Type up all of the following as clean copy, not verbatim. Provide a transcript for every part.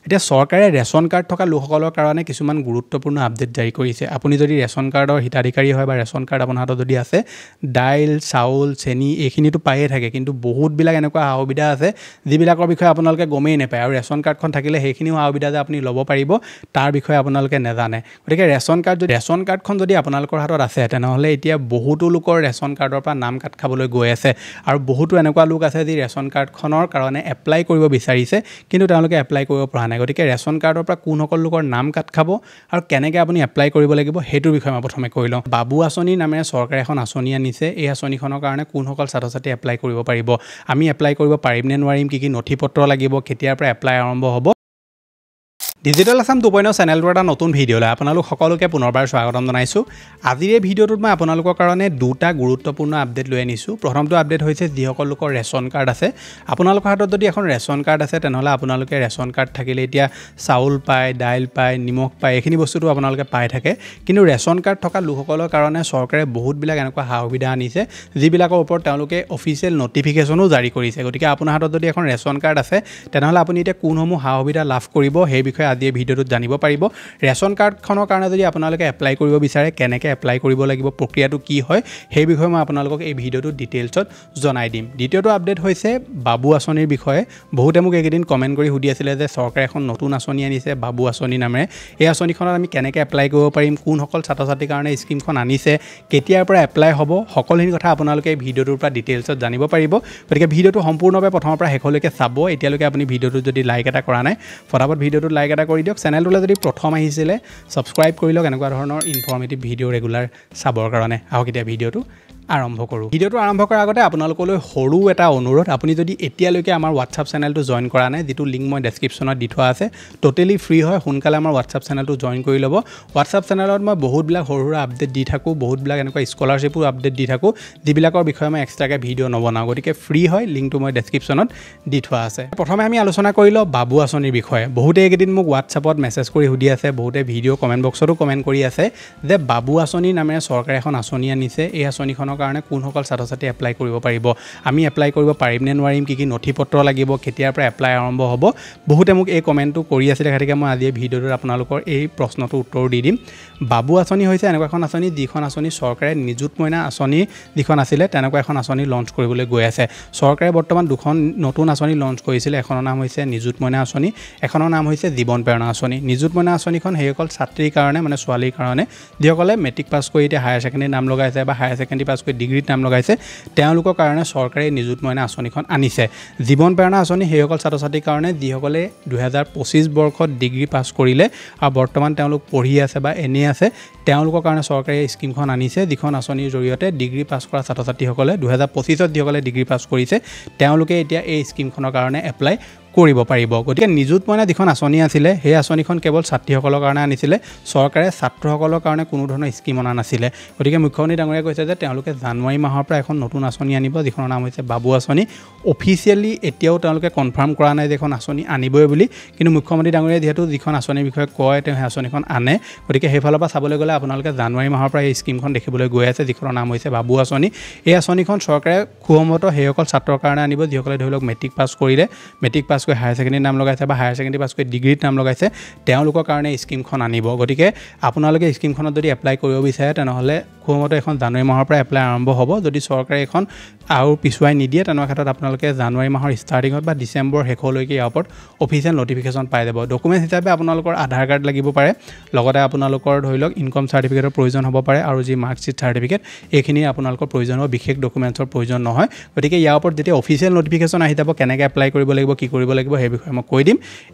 এতিয়া চৰকাৰে ration card থকা লোকসকলৰ কাৰণে কিছুমান গুৰুত্বপূৰ্ণ আপডেট জাৰি কৰিছে আপুনি যদি ৰেচন কাৰ্ডৰ হিতাধিকাৰী হয় বা ৰেচন কাৰ্ড আপোনাৰ হাতত যদি আছে দাইল চাউল চেনি এইখিনিতো পায়ে থাকে কিন্তু বহুতবিলাক এনেকুৱা সুবিধা আছে যিবিলাকৰ বিষয়ে আপোনালোকে গমেই নাপায় আৰু ৰেচন কাৰ্ডখন থাকিলে সেইখিনিও সুবিধা যে আপুনি ল'ব পাৰিব তাৰ বিষয়ে আপোনালোকে নাজানে গতিকে ৰেচন কাৰ্ডখন যদি আপোনালোকৰ হাতত আছে তেনেহ'লে এতিয়া বহুতো লোকৰ ৰেচন কাৰ্ডৰ পৰা নাম কাট খাবলৈ গৈ আছে আৰু বহুতো এনেকুৱা লোক আছে যি ৰেচন কাৰ্ডখনৰ কাৰণে এপ্লাই কৰিব বিচাৰিছে কিন্তু তেওঁলোকে এপ্লাই কৰিব পৰা নাই গতিকে ৰেচন কাৰ্ডৰ পৰা কোনসকল লোকৰ নাম কাট খাব আৰু কেনেকৈ আপুনি এপ্লাই কৰিব লাগিব সেইটোৰ বিষয়ে মই প্ৰথমে কৈ লওঁ বাবু আঁচনি নামেৰে চৰকাৰে এখন আঁচনি আনিছে এই আঁচনিখনৰ কাৰণে কোনসকল ছাত্ৰ ছাত্ৰী এপ্লাই কৰিব পাৰিব আমি এপ্লাই কৰিব পাৰিম নে নোৱাৰিম কি নথি পত্ৰ লাগিব কেতিয়াৰ পৰা এপ্লাই আৰম্ভ হ'ব ডিজিটেল আসাম 2.0 চেনেলটোৰ এটা নতুন ভিডিঅ'লৈ আপোনালোক সকলোকে পুনৰবাৰ স্বাগতম জনাইছোঁ আজিৰ এই ভিডিঅ'টোত মই আপোনালোকৰ কাৰণে দুটা গুৰুত্বপূৰ্ণ আপডেট লৈ আনিছোঁ প্ৰথমটো আপডেট হৈছে যিসকল লোকৰ ৰেচন কাৰ্ড আছে আপোনালোকৰ হাতত যদি এখন ৰেচন কাৰ্ড আছে তেনেহ'লে আপোনালোকে ৰেচন কাৰ্ড থাকিলে এতিয়া চাউল পায় দাইল পায় নিমখ পায় এইখিনি বস্তুটো আপোনালোকে পাই থাকে কিন্তু ৰেচন কাৰ্ড থকা লোকসকলৰ কাৰণে চৰকাৰে বহুতবিলাক এনেকুৱা সুবিধা আনিছে যিবিলাকৰ ওপৰত তেওঁলোকে অফিচিয়েল নটিফিকেশ্যনো জাৰি কৰিছে গতিকে আপোনাৰ হাতত যদি এখন ৰেচন কাৰ্ড আছে তেনেহ'লে আপুনি এতিয়া কোনসমূহ সুবিধা লাভ কৰিব সেই বিষয়ে আজি এই ভিডিঅ'টোত জানিব পাৰিব ৰেচন কাৰ্ডখনৰ কাৰণে যদি আপোনালোকে এপ্লাই কৰিব বিচাৰে কেনেকৈ এপ্লাই কৰিব লাগিব প্ৰক্ৰিয়াটো কি হয় সেই বিষয়ে মই আপোনালোকক এই ভিডিঅ'টোত ডিটেইলছত জনাই দিম দ্বিতীয়টো আপডেট হৈছে বাবু আঁচনিৰ বিষয়ে বহুতে মোক এইকেইদিন কমেণ্ট কৰি সুধি আছিলে যে চৰকাৰে এখন নতুন আঁচনি আনিছে বাবু আঁচনি নামেৰে এই আঁচনিখনত আমি কেনেকৈ এপ্লাই কৰিব পাৰিম কোনসকল ছাত্ৰ ছাত্ৰীৰ কাৰণে স্কিমখন আনিছে কেতিয়াৰ পৰা এপ্লাই হ'ব সকলোখিনি কথা আপোনালোকে এই ভিডিঅ'টোৰ পৰা ডিটেইলছত জানিব পাৰিব গতিকে ভিডিঅ'টো সম্পূৰ্ণভাৱে প্ৰথমৰ পৰা শেষলৈকে চাব এতিয়ালৈকে আপুনি ভিডিঅ'টোত যদি লাইক এটা কৰা নাই ফটাফট ভিডিঅ'টোত লাইক এটা কৰি দিয়ক চেনেলটোলৈ যদি প্ৰথম আহিছিলে ছাবস্ক্ৰাইব কৰি লওক এনেকুৱা ধৰণৰ ইনফৰ্মেটিভ ভিডিঅ' ৰেগুলাৰ চাবৰ কাৰণে আহক এতিয়া ভিডিঅ'টো আৰম্ভ কৰোঁ ভিডিঅ'টো আৰম্ভ কৰাৰ আগতে আপোনালোকলৈ সৰু এটা অনুৰোধ আপুনি যদি এতিয়ালৈকে আমাৰ হোৱাটছআপ চেনেলটো জইন কৰা নাই যিটো লিংক মই ডেছক্ৰিপশ্যনত দি থোৱা আছে টোটেলি ফ্ৰী হয় সোনকালে আমাৰ হোৱাটছআপ চেনেলটো জইন কৰি ল'ব হোৱাটছআপ চেনেলত মই বহুতবিলাক সৰু সৰু আপডেট দি থাকোঁ বহুতবিলাক এনেকুৱা স্কলাৰশ্বিপৰ আপডেট দি থাকোঁ যিবিলাকৰ বিষয়ে মই এক্সট্ৰাকৈ ভিডিঅ' নবনাওঁ গতিকে ফ্ৰী হয় লিংকটো মই ডেছক্ৰিপশ্যনত দি থোৱা আছে প্ৰথমে আমি আলোচনা কৰি লওঁ বাবু আঁচনিৰ বিষয়ে বহুতে এইকেইদিন মোক হোৱাটছআপত মেছেজ কৰি সুধি আছে বহুতে ভিডিঅ' কমেণ্ট বক্সতো কমেণ্ট কৰি আছে যে বাবু আঁচনি নামেৰে চৰকাৰে এখন আঁচনি আনিছে এই আঁচনিখনৰ কাৰণে কোনসকল ছাত্ৰ ছাত্ৰী এপ্লাই কৰিব পাৰিব আমি এপ্লাই কৰিব পাৰিম নে নোৱাৰিম কি নথি পত্ৰ লাগিব কেতিয়াৰ পৰা এপ্লাই আৰম্ভ হ'ব বহুতে মোক এই কমেণ্টটো কৰি আছে গতিকে মই আজি এই ভিডিঅ'টোত আপোনালোকৰ এই প্ৰশ্নটো উত্তৰ দি দিম বাবু আঁচনি হৈছে এনেকুৱা এখন আঁচনি যিখন আঁচনি চৰকাৰে নিযুত মইনা আঁচনি যিখন আছিলে তেনেকুৱা এখন আঁচনি লঞ্চ কৰিবলৈ গৈ আছে চৰকাৰে বৰ্তমান দুখন নতুন আঁচনি লঞ্চ কৰিছিলে এখনৰ নাম হৈছে নিযুত মইনা আঁচনি এখনৰ নাম হৈছে জীৱন প্ৰেৰণা আঁচনি নিযুত মইনা আঁচনিখন সেইসকল ছাত্ৰীৰ কাৰণে মানে ছোৱালীৰ কাৰণে যিসকলে মেট্ৰিক পাছ কৰি এতিয়া হায়াৰ ছেকেণ্ডেৰী নাম লগাইছে বা হায়াৰ ছেকেণ্ডেৰী পাছ কৰি ডিগ্ৰীত নাম লগাইছে তেওঁলোকৰ কাৰণে চৰকাৰে নিযুত মইনা আঁচনিখন আনিছে জীৱন প্ৰেৰণা আঁচনি সেইসকল ছাত্ৰ ছাত্ৰীৰ কাৰণে যিসকলে 2025 বৰ্ষত ডিগ্ৰী পাছ কৰিলে আৰু বৰ্তমান তেওঁলোক পঢ়ি আছে বা এনে আছে তেওঁলোকৰ কাৰণে চৰকাৰে এই স্কিমখন আনিছে যিখন আঁচনিৰ জৰিয়তে ডিগ্ৰী পাছ কৰা ছাত্ৰ ছাত্ৰীসকলে 2025ত যিসকলে ডিগ্ৰী পাছ কৰিছে তেওঁলোকে এতিয়া এই স্কিমখনৰ কাৰণে এপ্লাই কৰিব পাৰিব গতিকে নিযুত মইনা যিখন আঁচনি আছিলে সেই আঁচনিখন কেৱল ছাত্ৰীসকলৰ কাৰণে আনিছিলে চৰকাৰে ছাত্ৰসকলৰ কাৰণে কোনো ধৰণৰ স্কিম অনা নাছিলে গতিকে মুখ্যমন্ত্ৰী ডাঙৰীয়াই কৈছে যে তেওঁলোকে জানুৱাৰী মাহৰ পৰা এখন নতুন আঁচনি আনিব যিখনৰ নাম হৈছে বাবু আঁচনি অফিচিয়েলি এতিয়াও তেওঁলোকে কনফাৰ্ম কৰা নাই যে এখন আঁচনি আনিবই বুলি কিন্তু মুখ্যমন্ত্ৰী ডাঙৰীয়াই যিহেতু যিখন আঁচনিৰ বিষয়ে কয় তেওঁ সেই আঁচনিখন আনে গতিকে সেইফালৰ পৰা চাবলৈ গ'লে আপোনালোকে জানুৱাৰী মাহৰ পৰা এই স্কিমখন দেখিবলৈ গৈ আছে যিখনৰ নাম হৈছে বাবু আঁচনি এই আঁচনিখন চৰকাৰে খুবমত সেইসকল ছাত্ৰৰ কাৰণে আনিব যিসকলে ধৰি লওক মেট্ৰিক পাছ কৰিলে মেট্ৰিক পাছ কৰি হায়াৰ ছেকেণ্ডেৰী নাম লগাইছে বা হায়াৰ ছেকেণ্ডেৰী পাছ কৰি ডিগ্ৰীত নাম লগাইছে তেওঁলোকৰ কাৰণে স্কিমখন আনিব গতিকে আপোনালোকে স্কিমখনত যদি এপ্লাই কৰিব বিচাৰে তেনেহ'লে খুবমতে এখন জানুৱাৰী মাহৰ পৰা এপ্লাই আৰম্ভ হ'ব যদি চৰকাৰে এখন আৰু পিছুৱাই নিদিয়ে তেনেকুৱা ক্ষেত্ৰত আপোনালোকে জানুৱাৰী মাহৰ ষ্টাৰ্টিঙত বা ডিচেম্বৰ শেষলৈকে ইয়াৰ ওপৰত অফিচিয়েল নটিফিকেশ্যন পাই যাব ডকুমেণ্ট হিচাপে আপোনালোকৰ আধাৰ কাৰ্ড লাগিব পাৰে লগতে আপোনালোকৰ ধৰি লওক ইনকম চাৰ্টিফিকেটৰ প্ৰয়োজন হ'ব পাৰে আৰু যি মাৰ্কশ্বিট চাৰ্টিফিকেট এইখিনি আপোনালোকৰ প্ৰয়োজন হ'ব বিশেষ ডকুমেণ্টছৰ প্ৰয়োজন নহয় গতিকে ইয়াৰ ওপৰত যেতিয়া অফিচিয়েল নটিফিকেশ্যন আহি যাব কেনেকৈ এপ্লাই কৰিব লাগিব কি কৰিব লাগিব সেই বিষয়ে মই কৈ দিম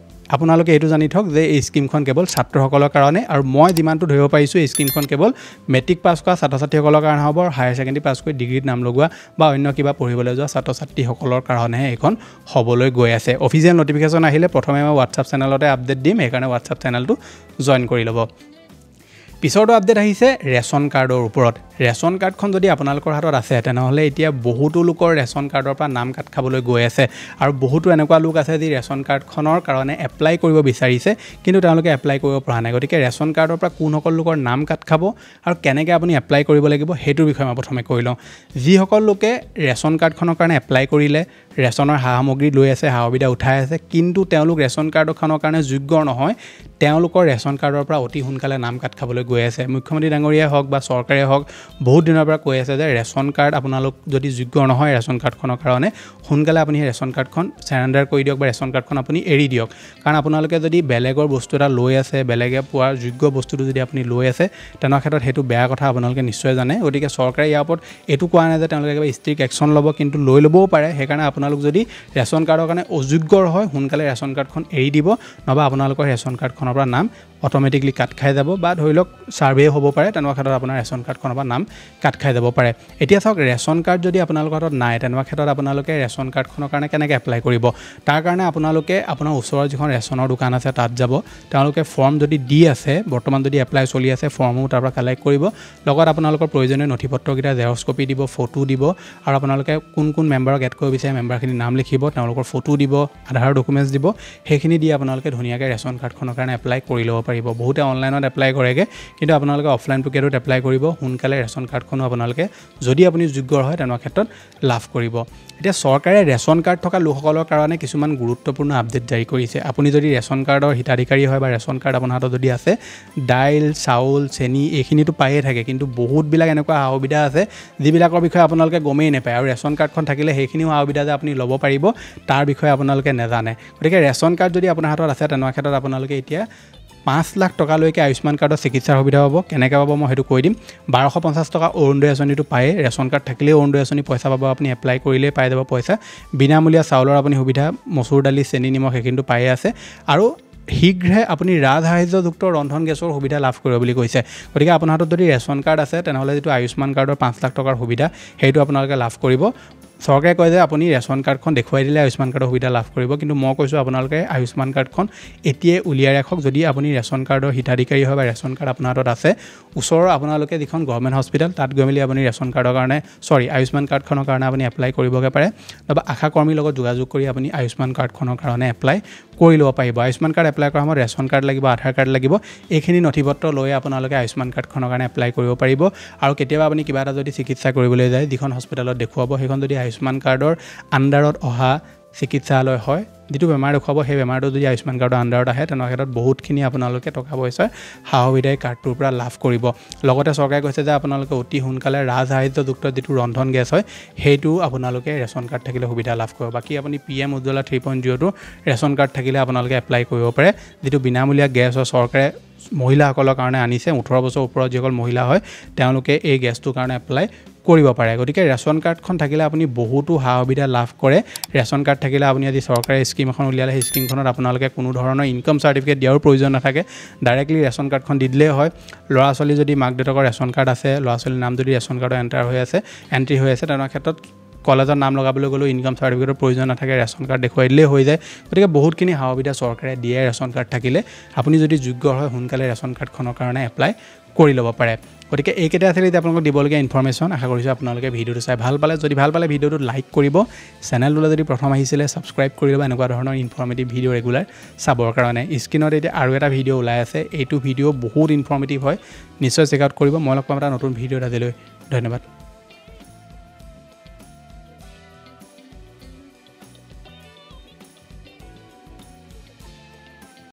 আপোনালোকে এইটো জানি থওক যে এই স্কিমখন কেৱল ছাত্ৰসকলৰ কাৰণে আৰু মই যিমানটো ধৰিব পাৰিছোঁ এই স্কিমখন কেৱল মেট্ৰিক পাছ কৰা ছাত্ৰ ছাত্ৰীসকলৰ কাৰণে হ'ব আৰু হায়াৰ ছেকেণ্ডেৰী পাছ কৰি ডিগ্ৰীত নাম লগোৱা বা অন্য কিবা পঢ়িবলৈ যোৱা ছাত্ৰ ছাত্ৰীসকলৰ কাৰণেহে এইখন হ'বলৈ গৈ আছে অফিচিয়েল নটিফিকেশ্যন আহিলে প্ৰথমে মই হোৱাটছআপ চেনেলতে আপডেট দিম সেইকাৰণে হোৱাটছআপ চেনেলটো জইন কৰি ল'ব পিছৰটো আপডেট আহিছে ৰেচন কাৰ্ডৰ ওপৰত ৰেচন কাৰ্ডখন যদি আপোনালোকৰ হাতত আছে তেনেহ'লে এতিয়া বহুতো লোকৰ ৰেচন কাৰ্ডৰ পৰা নাম কাট খাবলৈ গৈ আছে আৰু বহুতো এনেকুৱা লোক আছে যি ৰেচন কাৰ্ডখনৰ কাৰণে এপ্লাই কৰিব বিচাৰিছে কিন্তু তেওঁলোকে এপ্লাই কৰিব পৰা নাই গতিকে ৰেচন কাৰ্ডৰ পৰা কোনসকল লোকৰ নাম কাট খাব আৰু কেনেকৈ আপুনি এপ্লাই কৰিব লাগিব সেইটোৰ বিষয়ে মই প্ৰথমে কৈ লওঁ যিসকল লোকে ৰেচন কাৰ্ডখনৰ কাৰণে এপ্লাই কৰিলে ৰেচনৰ সা সামগ্ৰী লৈ আছে সা সুবিধা উঠাই আছে কিন্তু তেওঁলোক ৰেচন কাৰ্ডখনৰ কাৰণে যোগ্য নহয় তেওঁলোকৰ ৰেচন কাৰ্ডৰ পৰা অতি সোনকালে নাম কাট খাবলৈ গৈ আছে মুখ্যমন্ত্ৰী ডাঙৰীয়াই হওক বা চৰকাৰে হওক বহুত দিনৰ পৰা কৈ আছে যে ৰেচন কাৰ্ড আপোনালোক যদি যোগ্য নহয় ৰেচন কাৰ্ডখনৰ কাৰণে সোনকালে আপুনি ৰেচন কাৰ্ডখন সাৰেণ্ডাৰ কৰি দিয়ক বা ৰেচন কাৰ্ডখন আপুনি এৰি দিয়ক কাৰণ আপোনালোকে যদি বেলেগৰ বস্তু এটা লৈ আছে বেলেগে পোৱাৰ যোগ্য বস্তুটো যদি আপুনি লৈ আছে তেনে ক্ষেত্ৰত সেইটো বেয়া কথা আপোনালোকে নিশ্চয় জানে গতিকে চৰকাৰে ইয়াৰ ওপৰত এইটো কোৱা নাই যে তেওঁলোকে কিবা ষ্ট্ৰিক্ট একশ্যন ল'ব কিন্তু লৈ ল'বও পাৰে সেইকাৰণে আপোনালোক যদি ৰেচন কাৰ্ডৰ কাৰণে অযোগ্যৰ হয় সোনকালে ৰেচন কাৰ্ডখন এৰি দিব নবা আপোনালোকৰ ৰেচন কাৰ্ডখনৰ পৰা নাম অটোমেটিকলি কাট খাই যাব বা ধৰি লওক সাৰ্ভে হ'ব পাৰে তেনেকুৱা ক্ষেত্ৰত আপোনাৰ ৰেচন কাৰ্ডখনৰ পৰা নাম কাট খাই যাব পাৰে এতিয়া চাওক ৰেচন কাৰ্ড যদি আপোনালোকৰ হাতত নাই তেনেকুৱা ক্ষেত্ৰত আপোনালোকে ৰেচন কাৰ্ডখনৰ কাৰণে কেনেকৈ এপ্লাই কৰিব তাৰ কাৰণে আপোনালোকে আপোনাৰ ওচৰৰ যিখন ৰেচনৰ দোকান আছে তাত যাব তেওঁলোকে ফৰ্ম যদি দি আছে বৰ্তমান যদি এপ্লাই চলি আছে ফৰ্মও তাৰ পৰা কালেক্ট কৰিব লগত আপোনালোকৰ প্ৰয়োজনীয় নথিপত্ৰকেইটা জেৰক্স কপি দিব ফটো দিব আৰু আপোনালোকে কোন মেম্বাৰক এড কৰিব বিচাৰে মেম্বাৰখিনি নাম লিখিব তেওঁলোকৰ ফটো দিব আধাৰ ডকুমেণ্টছ দিব সেইখিনি দি আপোনালোকে ধুনীয়াকৈ ৰেচন কাৰ্ডখনৰ কাৰণে এপ্লাই কৰি ল'ব পাৰিব বহুতে অনলাইনত এপ্লাই কৰেগে কিন্তু আপোনালোকে অফলাইন প্ৰক্ৰিয়াত এপ্লাই কৰিব সোনকালে ৰেচন কাৰ্ডখনো আপোনালোকে যদি আপুনি যোগ্য হয় তেনে ক্ষেত্ৰত লাভ কৰিব এতিয়া চৰকাৰে ৰেচন কাৰ্ড থকা লোকসকলৰ কাৰণে কিছুমান গুৰুত্বপূৰ্ণ আপডেট জাৰি কৰিছে আপুনি যদি ৰেচন কাৰ্ডৰ হিতাধিকাৰী হয় বা ৰেচন কাৰ্ড আপোনাৰ হাতত যদি আছে দাইল চাউল চেনি এইখিনিতো পায়ে থাকে কিন্তু বহুতবিলাক এনেকুৱা সা সুবিধা আছে যিবিলাকৰ বিষয়ে আপোনালোকে গমেই নাপায় আৰু ৰেচন কাৰ্ডখন থাকিলে সেইখিনিও সা সুবিধা যে আপুনি ল'ব পাৰিব তাৰ বিষয়ে আপোনালোকে নাজানে গতিকে ৰেচন কাৰ্ড যদি আপোনাৰ হাতত আছে তেনে ক্ষেত্ৰত আপোনালোকে এতিয়া 5 লাখ টকালৈকে আয়ুষ্মান কাৰ্ডৰ চিকিৎসাৰ সুবিধা পাব কেনেকৈ পাব মই সেইটো কৈ দিম 1250 টকা অৰুণোদয় আঁচনিটো পায়ে ৰেচন কাৰ্ড থাকিলেই অৰুণোদয় আঁচনি পইচা পাব আপুনি এপ্লাই কৰিলেই পাই যাব পইচা বিনামূলীয়া চাউলৰ আপুনি সুবিধা মচুৰ দালি চেনি নিমখ সেইখিনিটো পায়ে আছে আৰু শীঘ্ৰে আপুনি ৰাজসাহায্যযুক্ত ৰন্ধন গেছৰ সুবিধা লাভ কৰিব বুলি কৈছে গতিকে আপোনাৰ হাতত যদি ৰেচন কাৰ্ড আছে তেনেহ'লে যিটো আয়ুষ্মান কাৰ্ডৰ 5 লাখ টকাৰ সুবিধা সেইটো আপোনালোকে লাভ কৰিব চৰকাৰে কয় যে আপুনি ৰেচন কাৰ্ডখন দেখুৱাই দিলে আয়ুষ্মান কাৰ্ডৰ সুবিধা লাভ কৰিব কিন্তু মই কৈছোঁ আপোনালোকে আয়ুষ্মান কাৰ্ডখন এতিয়াই উলিয়াই ৰাখক যদি আপুনি ৰেচন কাৰ্ডৰ হিতাধিকাৰী হয় বা ৰেচন কাৰ্ড আপোনাৰ হাতত আছে ওচৰৰ আপোনালোকে যিখন গভৰ্ণমেণ্ট হস্পিটেল তাত গৈ মেলি আপুনি ৰেচন কাৰ্ডৰ কাৰণে আয়ুষ্মান কাৰ্ডখনৰ কাৰণে আপুনি এপ্লাই কৰিবগৈ পাৰে বা আশা কৰ্মীৰ লগত যোগাযোগ কৰি আপুনি আয়ুষ্মান কাৰ্ডখনৰ কাৰণে এপ্লাই কৰি ল'ব পাৰিব আয়ুষ্মান কাৰ্ড এপ্লাই কৰাৰ সময়ত ৰেচন কাৰ্ড লাগিব আধাৰ কাৰ্ড লাগিব এইখিনি নথিপত্ৰ লৈ আপোনালোকে আয়ুষ্মান কাৰ্ডখনৰ কাৰণে এপ্লাই কৰিব পাৰিব আৰু কেতিয়াবা আপুনি কিবা এটা যদি চিকিৎসা কৰিবলৈ যায় যিখন হস্পিটেলত দেখুৱাব সেইখন যদি আয়ুষ্মান কাৰ্ডৰ আণ্ডাৰত অহা চিকিৎসালয় হয় যিটো বেমাৰ দেখুৱাব সেই বেমাৰটো যদি আয়ুষ্মান কাৰ্ডৰ আণ্ডাৰত আহে তেনে ক্ষেত্ৰত বহুতখিনি আপোনালোকে টকা পইচাৰ সা সুবিধাই কাৰ্ডটোৰ পৰা লাভ কৰিব লগতে চৰকাৰে কৈছে যে আপোনালোকে অতি সোনকালে ৰাজসাহায্যযুক্ত যিটো ৰন্ধন গেছ হয় সেইটো আপোনালোকে ৰেচন কাৰ্ড থাকিলে সুবিধা লাভ কৰিব বাকী আপুনি PM উজ্জ্বলা 3.0টো ৰেচন কাৰ্ড থাকিলে আপোনালোকে এপ্লাই কৰিব পাৰে যিটো বিনামূলীয়া গেছ হয় চৰকাৰে মহিলাসকলৰ কাৰণে আনিছে 18 বছৰ ওপৰত যিসকল মহিলা হয় তেওঁলোকে এই গেছটোৰ কাৰণে এপ্লাই কৰিব পাৰে গতিকে ৰেচন কাৰ্ডখন থাকিলে আপুনি বহুতো সা সুবিধা লাভ কৰে ৰেচন কাৰ্ড থাকিলে আপুনি আজি চৰকাৰে স্কিম এখন উলিয়ালে সেই স্কিমখনত আপোনালোকে কোনো ধৰণৰ ইনকাম চাৰ্টিফিকেট দিয়াৰ প্ৰয়োজন নাথাকে ডাইৰেক্টলি ৰেচন কাৰ্ডখন দি দিলেই হয় ল'ৰা ছোৱালী যদি মাক দেউতাকৰ ৰেচন কাৰ্ড আছে ল'ৰা ছোৱালীৰ নাম যদি ৰেচন কাৰ্ডত এণ্ট্ৰি হৈ আছে তেনে ক্ষেত্ৰত কলেজত নাম লগাবলৈ গ'লেও ইনকাম চাৰ্টিফিকেটৰ প্ৰয়োজন নাথাকে ৰেচন কাৰ্ড দেখুৱাই দিলেই হৈ যায় গতিকে বহুতখিনি সা সুবিধা চৰকাৰে দিয়ে ৰেচন কাৰ্ড থাকিলে আপুনি যদি যোগ্য হয় সোনকালে ৰেচন কাৰ্ডখনৰ কাৰণে এপ্লাই কৰি ল'ব পাৰে গতিকে এইকেইটা আছিল এতিয়া আপোনালোকক দিবলগীয়া ইনফৰমেশ্যন আশা কৰিছোঁ আপোনালোকে ভিডিঅ'টো চাই ভাল পালে যদি ভাল পালে ভিডিঅ'টো লাইক কৰিব চেনেলটোলৈ যদি প্ৰথম আহিছিলে ছাবস্ক্ৰাইব কৰি ল'ব এনেকুৱা ধৰণৰ ইনফৰমেটিভ ভিডিঅ' ৰেগুলাৰ চাবৰ কাৰণে স্ক্ৰীনত এতিয়া আৰু এটা ভিডিঅ' ওলাই আছে এইটো ভিডিঅ' বহুত ইনফৰমেটিভ হয় নিশ্চয় চেক আউট কৰিব মই লগ পাম এটা নতুন ভিডিঅ'ত আজিলৈ ধন্যবাদ